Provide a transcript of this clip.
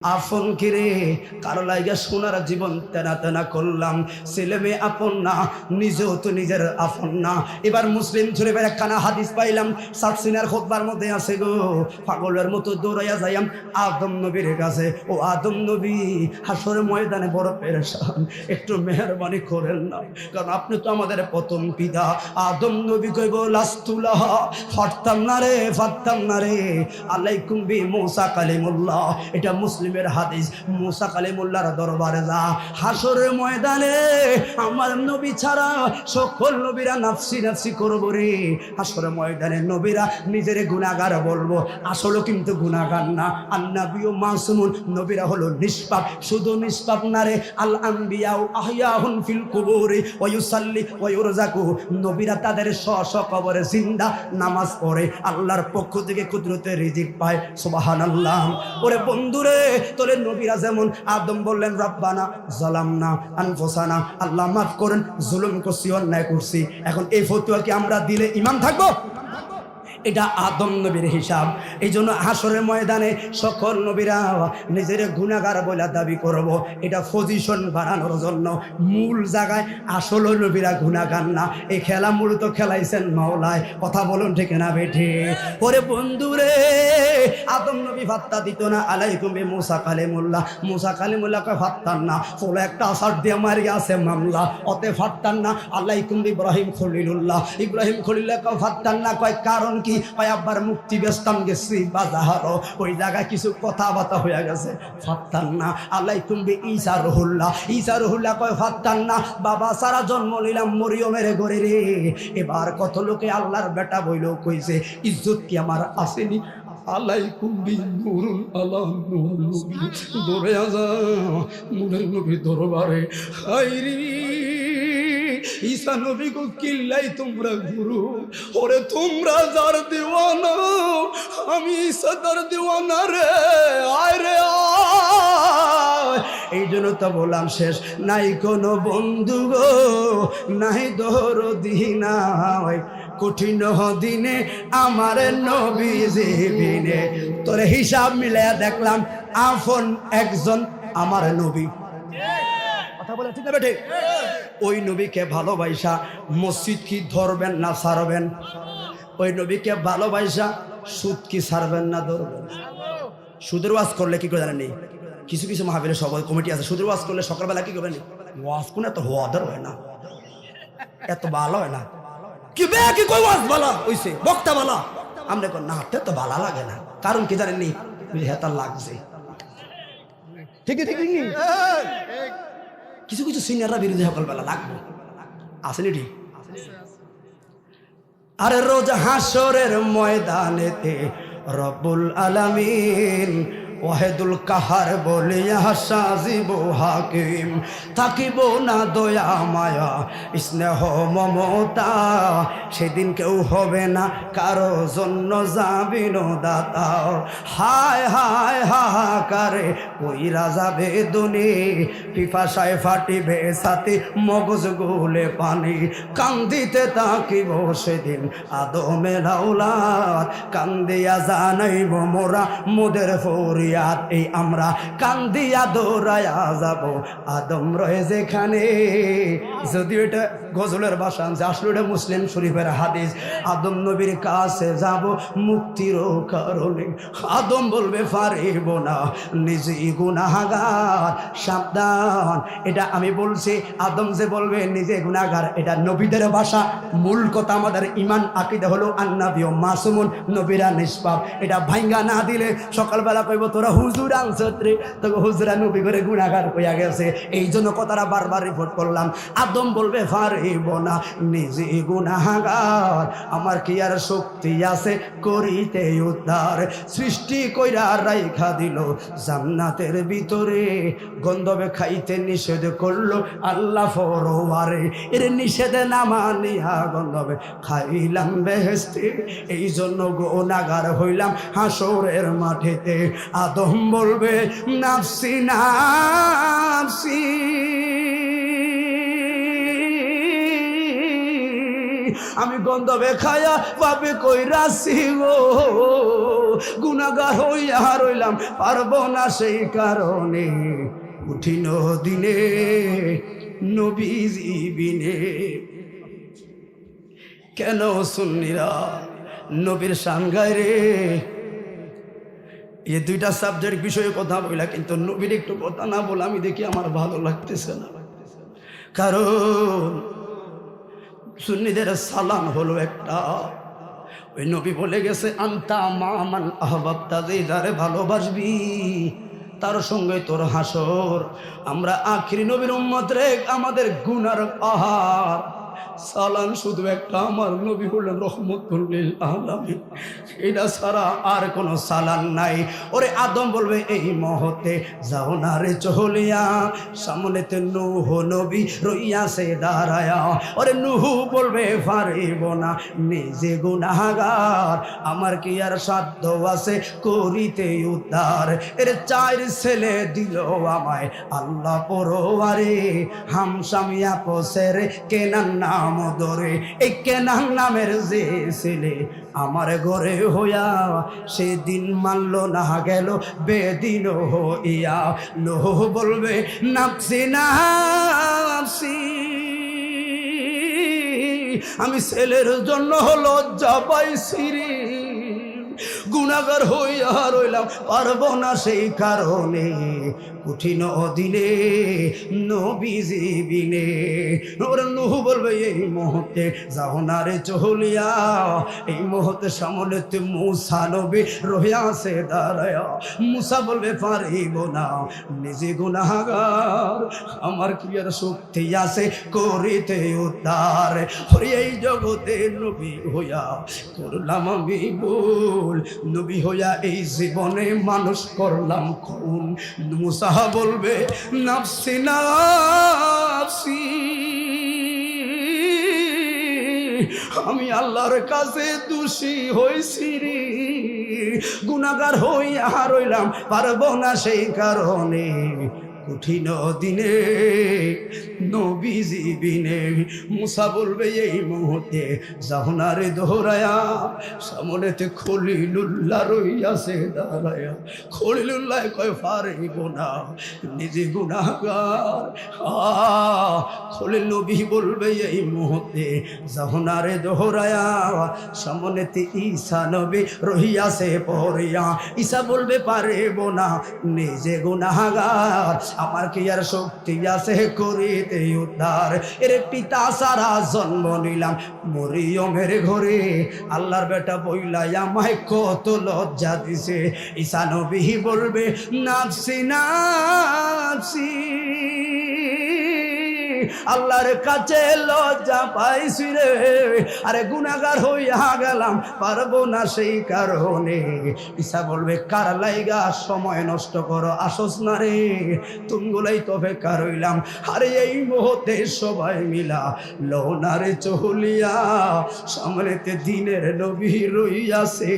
আপন কিরে কারো লাইগা সোনার জীবন তেনা তেনা করলাম। ছেলে মেয়ে আপন না, নিজেও তো নিজের আপন না। এবার মুসলিম শরীফের একখানা হাদিস পাইলাম, সাতসিনার খুতবার মধ্যে আছে গো, পাগলের মতো দৌড়াইয়া যাইয়াম আদম নবীর কাছে। ও আদম নবী, হাসরের ময়দানে বড় পেরেশান, একটু মেহরবানি করেন না, কারণ আপনি তো আমাদের প্রথম পিতা। আদম নবী কইব লাস্তুলাহ, ফাটতাম না রে, ফাটতাম না রে, আলাইকুম বি মুসা কালিমুল্লাহ। এটা মুসলিমের হাদিস। মুসা কালিমুল্লাহর দরবারে যা, হাসরের ময়দানে আমার নবী ছাড়া সকল নবীরা নাফসি নাফসি করব রে। হাসরের ময়দানে নবীরা নিজের গুনাহগার বলবো, আসলে কিন্তু গুনাহগার না। আন্নাবিয়্যু মাসুমুন, নবীরা হলো নিষ্পাপ। শুধু নিষ্পাপ না রে, আল আম্বিয়াউ আহইয়াহুন ফিল কুবুরি ওয়া ইউসাল্লি ওয়া ইউরযাকু, নবীরা তাদের স্ব কবরে জিন্দা নামাজ পড়ে, আল্লাহর পক্ষ থেকে কুদরতে রিজিক পায়। সুবহানাল্লাহ। ওরে বন্ধুরে, তোরে নবীরা যেমন আদম বললেন রব্বানা যালামনা আনফুসানা, আল্লাহ মাফ করেন, জুলুম করছি, অন্যায় করছি। এখন এই ফতোয়া কি আমরা দিলে ঈমান থাকবো? এটা আদম নবীর হিসাব। এই জন্য হাসরের ময়দানে সকল নবীরা নিজের গুনাহগার বলে দাবি করব, এটা পজিশন বাড়ানোর জন্য। মূল জায়গায় আসলে নবীরা গুনাহগার না। এই খেলা মূলত খেলাইছেন মাওলায়। কথা বলুন ঠিক না বেঠে? ওরে বন্ধুরে, আদম নবী ফাত্তা দিত না আলাইকুম বি মুসা কালিমুল্লাহ। মুসা কালিমুল্লাহ কয় ফাত্তান না, ফলে একটা আসার দিয়ে মারি আছে মামলা, অতে ফাত্তান না। আলাইকুম বি ইব্রাহিম খলিলুল্লাহ, ইব্রাহিম খলিলুল্লাহ কয় ফাত্তান না। কয় কারণ কি? কয় আব্বার মুক্তি ব্যস্তাম গেছি বাজারও, ওই জায়গায় কিছু কথাবার্তা হয়ে গেছে, ফাত্তান না। আলাইকুম বি ঈসা রুহুল্লাহ, ঈসা রুহুল্লাহ কয় ফাত্তান না, বাবা সারা জন্ম নিলাম মরিয়মের ঘরে রে। এবার কত লোকে আল্লাহর বেটা বইলেও কইছে, ইজ্জত কি আমার আসেনি? আলাইকুম বি নূরুল আলা নূরুল নবী, দৌড়ে আযা নূরের নবী দরবারে। হায়রে ঈসা নবী কো কিল্লাই তোমরা গুরু, ওরে তোমরা যার দেওয়ানা, আমি ঈসা তার দেওয়ানা রে, আয় রে আয়। এই জন্য তো বললাম শেষ নাই কোনো বন্ধু গো, নাই দরদি নাই, কঠিন দিনে আমার নবীজি বিনে। তোর হিসাব মিলাইয়া দেখলাম আপন একজন আমার নবী। কথা বলে ঠিক না বেটে? ওই নবীকে ভালোবাসা মসজিদ কি ধরবেন না ছাড়বেন? ওই নবীকে ভালোবাসা সুদ কি ছাড়বেন না ধরবেন? সুদের ওয়াজ করলে কি করে জানেন? কিছু কিছু মাহফিলে সবাই কমিটি আছে, সুদের ওয়াজ করলে সকালবেলা কি করবেন? ওয়াজ কোন এত হওয়াদার হয় না, এত ভালো হয় না। কি বে কি কই ওয়াজ বালা হইছে, বক্তা বালা, আমরা কোন না হাতে তো ভালো লাগে না। কারণ কি জানেন? হেতা লাগছে। ঠিক ঠিক ঠিক। কিছু কিছু সিনিয়ররা বিরোধী সকালবেলা লাগবে, আসেনি ঠিক? আরে রোজ হাসরের ময়দানেতে রব্বুল আলামিন ওয়াহিদুল কাহার বলিয়া সাজিব হাকিম, থাকিব না দয়া মায়া স্নেহ মমতা, সেদিন কেউ হবে না কারো জন্য যাবিন দাতা। হায় হায় হাহাকারে কইরা যাবে দুনি, পিপাসায় ফাটিবে সাথে মগজ গুলে পানি, কান্দিতে তাকিব সেদিন আদমের আওলাদ, কান্দিয়া জানাইব মোরা মোদের ফরি। এই আমরা কান্দিয়া দৌড়াইয়া যাব আদম রয়ে যেখানে। যদিও এটা গজলের ভাষা, আসলে এটা মুসলিম শরীফের হাদিস। আদম নবীর কাছে যাব মুক্তির কারণে, আদম বলবে পারিব না, নিজে গুনাহগার, সাবধান। এটা আমি বলছি, আদম যে বলবে নিজে গুনাহগার, এটা নবীদের ভাষা। মূল কথা আমাদের ঈমান আকীদা হলো আন্নাবিয়্যু মাসুমুন, নবীরা নিষ্পাপ। এটা ভাঙ্গা না দিলে সকালবেলা কইব তোরা হুজুর আনছত্রে, তোকে হুজুরা নবী করে গুনাহগার হইয়া গেছে। এই জন্য কথাটা বারবার রিপোর্ট করলাম। আদম বলবে পারিব না, নিজে গুনাহগার, আমার কি আর শক্তি আছে করিতে উদ্ধার। সৃষ্টি কইরা রাইখা দিল জান্নাতের ভিতরে, গন্ধবে খাইতে নিষেধ করলো আল্লাহ ফরওয়ারে, এর নিষেধে না মানিয়া গন্ধবে খাইলাম বেহেশতে। এই জন্য গুনাহগার হইলাম হাসরের মাঠেতে। আদম বলবে নাফসি নাফসি, আমি গন্ধবে খায়া পাবে কইরাছি গো, গুনাহগার হইয়া রইলাম, পারবো না সেই কারণে কঠিন দিনে নবীজি বিনে। কেন সুন্নিরা নবীর শান গায় রে? এই দুইটা সাবজেক্ট বিষয়ে কথা বলা, কিন্তু নবীর একটু কথা না বলে আমি দেখি আমার ভালো লাগতেছে না। কারণ সুন্নিদের সালাম হলো একটা, ওই নবী বলে গেছে আনতা মামান আহবাবতা, যে যারে ভালোবাসবি তার সঙ্গে তোর হাসর। আমরা আখিরি নবীর উম্মত রে, আমাদের গুনার পাহাড়। সালাম শুধু একটা, আমার নবী হলেন রহমতুল লিল আলামিন, এটা ছাড়া আর কোনো সালাম নাই। ওরে আদম বলবে এই মুহূর্তে যাও না রে চলিয়া, সামনেতে নূহ নবী রইয়াছে দাঁড়ায়া। ওরে নূহ বলবে পারিব না, নিজে গুনাহগার, আমার কি আর সাধ্য আছে করিতে উদ্ধার। এর চার ছেলে দিল আমায় আল্লাহ পরোয়ারে, হামসামিয়া পোসের কেনান নাম ধরে। এই কেনান নামের যে ছেলে আমার ঘরে হইয়া, সেদিন মানল না গেল বেদিন হইয়া। নূহ বলবে নাফসি নাফসি, আমি ছেলের জন্য লজ্জা পাইছি রে, গুনাহগার হইয়া রইলাম, পারবো না সেই কারণে কঠিন দিনে নবীজি বিনে। ওরে নূহ বলবে এই মুহূর্তে যাও না রে চলিয়া, এই মুহূর্তে সামনেতে মূসা নবী রহিয়াছে দাঁড়ায়া। মূসা বলবে পারিব না, নিজে গুনাহগার, আমার কি আর শক্তি আছে করিতে উদ্ধার। হরি এই জগতে নবী হইয়া করলাম আমি ভুল, নবী হইয়া এই জীবনে মানুষ করলাম খুন। মূসা বলবে নাফসি নাফসি, আমি আল্লাহর কাছে দোষী হইছি রে, গুনাহগার হইয়া রইলাম, পারবো না সেই কারণে কঠিন দিনে নবীজি বিনে। মূসা বলবে এই মুহূর্তে যাও না রে দৌড়ায়া, সামনেতে খলিলুল্লাহ রইয়াছে দাঁড়ায়া। খলিলুল্লাহ কয় পারিব না, নিজে গুনাহগার। খলিল নবী বলবে এই মুহূর্তে যাও না রে দৌড়ায়া, সামনেতে ঈসা নবী রহিয়াছে পড়িয়া। ঈসা বলবে পারিব না, নিজে গুনাহগার, আমার কি আর শক্তি আছে করিতে উদ্ধার। এর পিতা সারা জন্ম নিলাম মরিয়মের ঘরে, আল্লাহর বেটা বইলাই আমায় কত লজ্জা দিছে। ঈসা নবী বলবে নাফসি নাফসি, আল্লাহর কাছে লজ্জা পাইছি রে, আরে গুনাহগার হইয়া গেলাম, পারবো না সেই কারণে। ঈসা বলবে কার লাইগা সময় নষ্ট করো, আসস না রে, তুমগুলাই তো বেকার হইলাম। আরে এই মুহূর্তে সবাই মিলা লোনারে চলিয়া, সামনেতে দিনের নবী রইয়াছে